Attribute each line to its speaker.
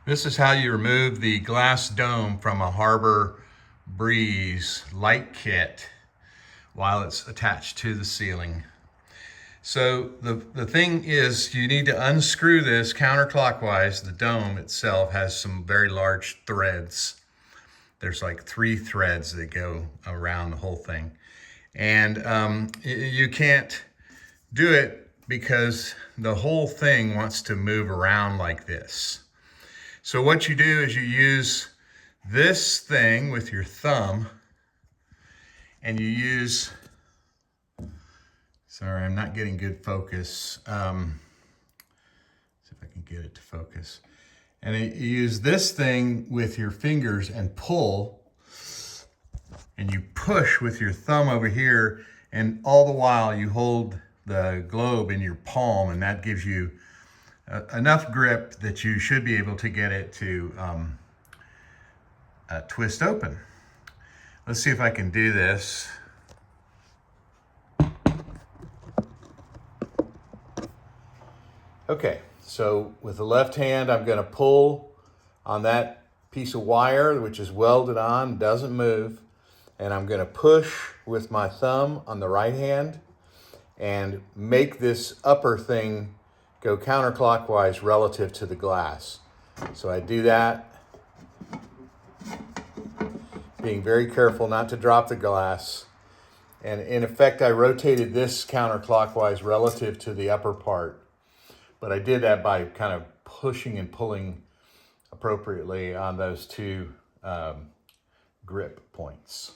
Speaker 1: This is how you remove the glass dome from a HarborBreeze light kit while it's attached to the ceiling. So the thing is, you need to unscrew this counterclockwise. The dome itself has some very large threads. There's like 3 threads that go around the whole thing. And you can't do it because the whole thing wants to move around like this. So what you do is you use this thing with your thumb, and you use, sorry, I'm not getting good focus. See if I can get it to focus. And you use this thing with your fingers and pull, and you push with your thumb over here, and all the while you hold the globe in your palm, and that gives you enough grip that you should be able to get it to twist open. Let's see if I can do this. Okay, so with the left hand, I'm going to pull on that piece of wire, which is welded on, doesn't move, and I'm going to push with my thumb on the right hand and make this upper thing go counterclockwise relative to the glass. So I do that, being very careful not to drop the glass. And in effect, I rotated this counterclockwise relative to the upper part. But I did that by kind of pushing and pulling appropriately on those 2 grip points.